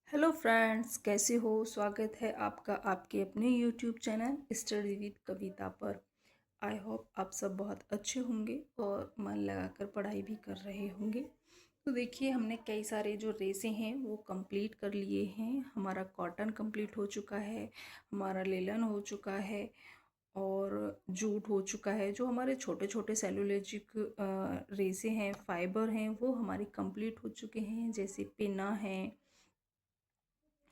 Hello friends, कैसे हो। स्वागत है आपका आपके अपने यूट्यूब चैनल स्टडी विद कविता पर। आई होप आप सब बहुत अच्छे होंगे और मन लगाकर पढ़ाई भी कर रहे होंगे। तो देखिए, हमने कई सारे जो रेसे हैं वो कंप्लीट कर लिए हैं। हमारा कॉटन कंप्लीट हो चुका है, हमारा लेलन हो चुका है और जूट हो चुका है। जो हमारे छोटे छोटे सेलुलोजिक रेसे हैं, फाइबर हैं, वो हमारी कंप्लीट हो चुके हैं। जैसे पिना है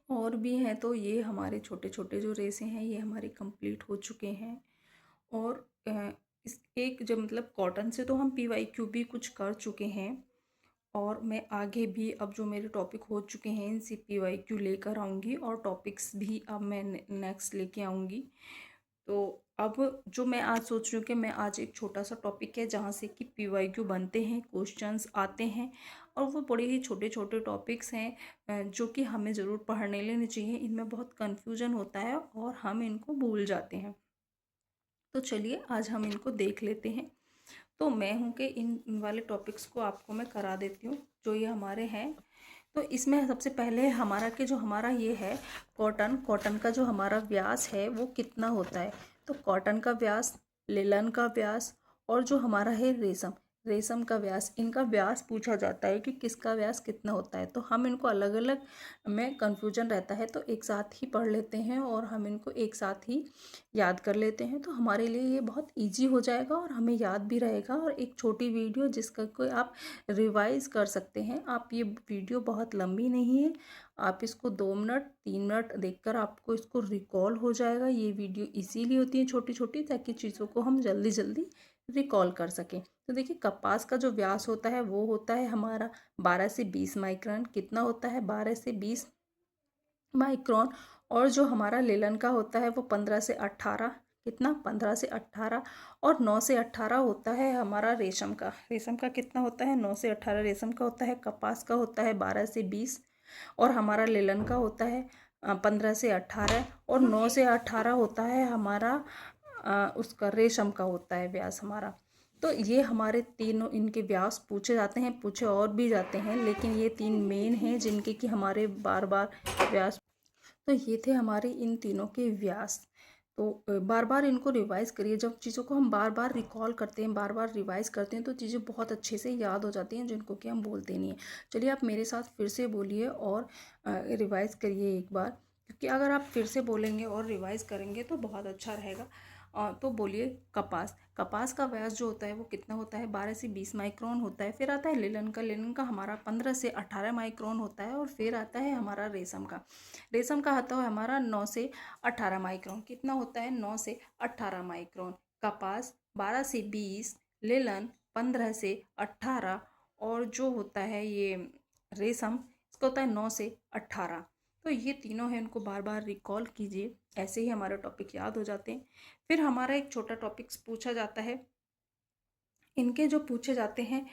और भी हैं। तो ये हमारे छोटे छोटे जो रेसे हैं ये हमारे कंप्लीट हो चुके हैं। और इस एक जब मतलब कॉटन से तो हम PYQ भी कुछ कर चुके हैं। और मैं आगे भी अब जो मेरे टॉपिक हो चुके हैं इनसे PYQ लेकर आऊँगी और टॉपिक्स भी अब मैं नेक्स्ट लेके आऊँगी। तो अब जो मैं आज सोच रही हूँ कि मैं आज एक छोटा सा टॉपिक है जहाँ से कि PYQ बनते हैं, क्वेश्चंस आते हैं और वो बड़े ही छोटे छोटे टॉपिक्स हैं जो कि हमें ज़रूर पढ़ने लेने चाहिए। इनमें बहुत कन्फ्यूजन होता है और हम इनको भूल जाते हैं। तो चलिए आज हम इनको देख लेते हैं। तो मैं हूँ कि इन वाले टॉपिक्स को आपको मैं करा देती हूँ जो ये हमारे हैं। तो इसमें सबसे पहले हमारा कि जो हमारा ये है कॉटन का जो हमारा व्यास है वो कितना होता है। तो कॉटन का व्यास, लिलन का व्यास और जो हमारा है रेशम रेशम का व्यास, इनका व्यास पूछा जाता है कि किसका व्यास कितना होता है। तो हम इनको अलग अलग में कन्फ्यूजन रहता है तो एक साथ ही पढ़ लेते हैं और हम इनको एक साथ ही याद कर लेते हैं। तो हमारे लिए ये बहुत इजी हो जाएगा और हमें याद भी रहेगा। और एक छोटी वीडियो जिसका कोई आप रिवाइज कर सकते हैं। आप ये वीडियो बहुत लंबी नहीं है, आप इसको 2 मिनट 3 मिनट देखकर आपको इसको रिकॉल हो जाएगा। ये वीडियो इसीलिए होती है छोटी छोटी ताकि चीज़ों को हम जल्दी जल्दी रिकॉल कर सकें। तो देखिए, कपास का जो व्यास होता है वो होता है हमारा 12 से 20 माइक्रोन। कितना होता है? 12 से 20 माइक्रोन। और जो हमारा लेलन का होता है वो 15 से 18। कितना? 15 से 18। और 9 से 18 होता है हमारा रेशम का कितना होता है? 9 से 18 रेशम का होता है। कपास का होता है 12 से 20 और हमारा लेलन का होता है 15 से 18 और 9 से 18 होता है हमारा उसका रेशम का होता है व्यास हमारा। तो ये हमारे तीनों इनके व्यास पूछे जाते हैं, पूछे और भी जाते हैं, लेकिन ये 3 मेन हैं जिनके कि हमारे बार बार व्यास। तो ये थे हमारे इन तीनों के व्यास। तो बार बार इनको रिवाइज करिए। जब चीज़ों को हम बार बार रिकॉल करते हैं, बार बार रिवाइज करते हैं तो चीज़ें बहुत अच्छे से याद हो जाती हैं जिनको कि हम बोलते नहीं हैं। चलिए आप मेरे साथ फिर से बोलिए और रिवाइज करिए एक बार, क्योंकि अगर आप फिर से बोलेंगे और रिवाइज करेंगे तो बहुत अच्छा रहेगा। तो बोलिए, कपास कपास का व्यास जो होता है वो कितना होता है? 12 से 20 माइक्रोन होता है। फिर आता है लिनन का हमारा 15 से 18 माइक्रोन होता है। और फिर आता है हमारा रेशम का आता है हमारा 9 से 18 माइक्रोन। कितना होता है? 9 से 18 माइक्रोन। कपास 12 से 20, लेलन 15 से 18 और जो होता है ये रेशम इसका होता है 9 से 18। तो ये तीनों हैं, इनको बार बार रिकॉल कीजिए, ऐसे ही हमारे टॉपिक याद हो जाते हैं। फिर हमारा एक छोटा टॉपिक्स पूछा जाता है। इनके जो पूछे जाते हैं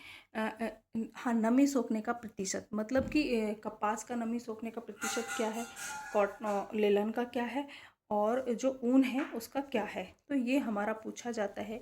हाँ, नमी सोखने का प्रतिशत, मतलब कि कपास का नमी सोखने का प्रतिशत क्या है, कॉटन लेलन का क्या है और जो ऊन है उसका क्या है। तो ये हमारा पूछा जाता है।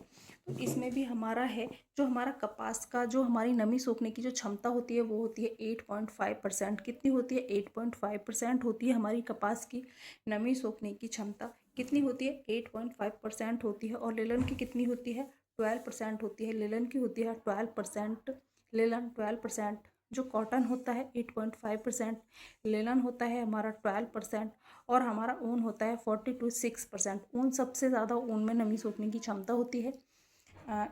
तो इसमें भी हमारा है, जो हमारा कपास का जो हमारी नमी सोखने की जो क्षमता होती है वो होती है 8.5%। कितनी होती है? 8.5% होती है हमारी कपास की नमी सोखने की क्षमता। कितनी होती है? 8.5% होती है। और लेलन की कितनी होती है? 12% होती है। लेलन की होती है 12%। लेलन 12%। जो कॉटन होता है 8.5%, लेलन होता है हमारा 12% और हमारा ऊन होता है 40 to 6%। ऊन सबसे ज़्यादा, ऊन में नमी सोखने की क्षमता होती है।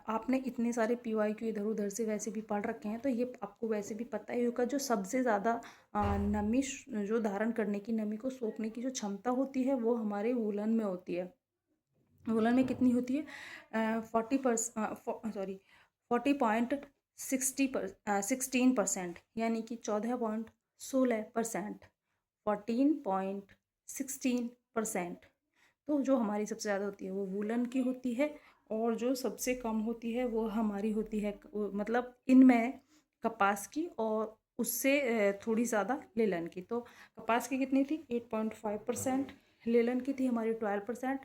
आपने इतने सारे PYQ इधर उधर से वैसे भी पढ़ रखे हैं तो ये आपको वैसे भी पता ही होगा। जो सबसे ज़्यादा नमी जो धारण करने की, नमी को सोखने की जो क्षमता होती है वो हमारे वूलन में होती है। वुलन में कितनी होती है? 40.16%, यानी कि 14.16%। 14.16%। तो जो हमारी सबसे ज़्यादा होती है वो वुलन की होती है और जो सबसे कम होती है वो हमारी होती है मतलब इनमें कपास की और उससे थोड़ी ज़्यादा लेलन की। तो कपास की कितनी थी? 8.5%। लेलन की थी हमारी 12%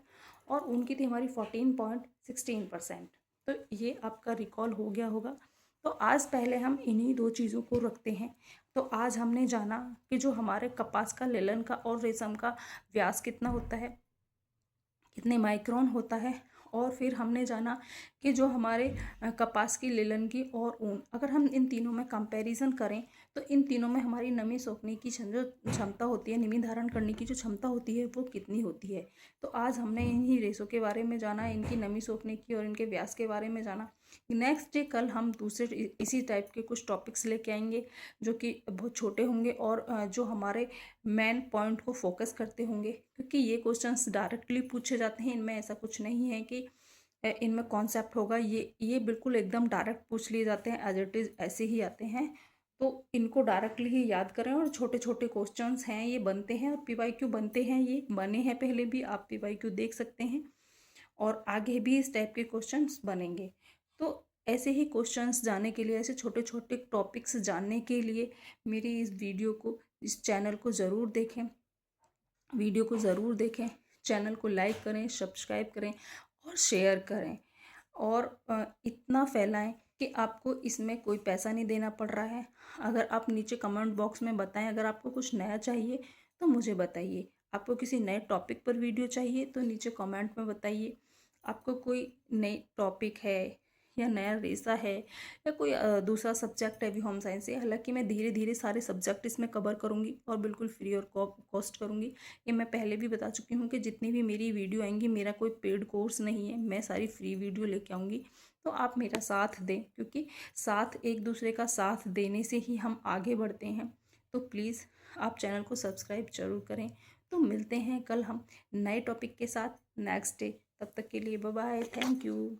और उनकी थी हमारी 14.16%। तो ये आपका रिकॉल हो गया होगा। तो आज पहले हम इन्हीं दो चीज़ों को रखते हैं। तो आज हमने जाना कि जो हमारे कपास का, लिलन का और रेशम का व्यास कितना होता है, कितने माइक्रोन होता है। और फिर हमने जाना कि जो हमारे कपास की, लिलन की और ऊन, अगर हम इन तीनों में कंपैरिजन करें तो इन तीनों में हमारी नमी सोखने की जो क्षमता होती है, नमी धारण करने की जो क्षमता होती है वो कितनी होती है। तो आज हमने इन्हीं रेसों के बारे में जाना, इनकी नमी सोखने की और इनके व्यास के बारे में जाना। नेक्स्ट डे कल हम दूसरे इसी टाइप के कुछ टॉपिक्स लेके आएंगे जो कि बहुत छोटे होंगे और जो हमारे मेन पॉइंट को फोकस करते होंगे, क्योंकि ये क्वेश्चंस डायरेक्टली पूछे जाते हैं। इनमें ऐसा कुछ नहीं है कि इनमें कॉन्सेप्ट होगा, ये बिल्कुल एकदम डायरेक्ट पूछ लिए जाते हैं, एज इट इज़ ऐसे ही आते हैं। तो इनको डायरेक्टली ही याद करें। और छोटे छोटे क्वेश्चंस हैं, ये बनते हैं और पीवाईक्यू बनते हैं, ये बने हैं पहले भी, आप पीवाईक्यू देख सकते हैं और आगे भी इस टाइप के क्वेश्चंस बनेंगे। तो ऐसे ही क्वेश्चंस जानने के लिए, ऐसे छोटे छोटे टॉपिक्स जानने के लिए मेरी इस वीडियो को, इस चैनल को ज़रूर देखें, वीडियो को ज़रूर देखें, चैनल को लाइक करें, सब्सक्राइब करें और शेयर करें और इतना फैलाएं कि आपको इसमें कोई पैसा नहीं देना पड़ रहा है। अगर आप नीचे कमेंट बॉक्स में बताएं, अगर आपको कुछ नया चाहिए तो मुझे बताइए। आपको किसी नए टॉपिक पर वीडियो चाहिए तो नीचे कमेंट में बताइए। आपको कोई नई टॉपिक है या नया रेसा है या कोई दूसरा सब्जेक्ट है भी होम साइंस से, हालांकि मैं धीरे धीरे सारे सब्जेक्ट इसमें कवर करूँगी और बिल्कुल फ्री और कॉस्ट करूँगी। ये मैं पहले भी बता चुकी हूँ कि जितनी भी मेरी वीडियो आएंगी, मेरा कोई पेड कोर्स नहीं है, मैं सारी फ्री वीडियो लेके आऊँगी। तो आप मेरा साथ दें, क्योंकि साथ, एक दूसरे का साथ देने से ही हम आगे बढ़ते हैं। तो प्लीज़ आप चैनल को सब्सक्राइब जरूर करें। तो मिलते हैं कल हम नए टॉपिक के साथ नेक्स्ट डे। तब तक के लिए बाय बाय, थैंक यू।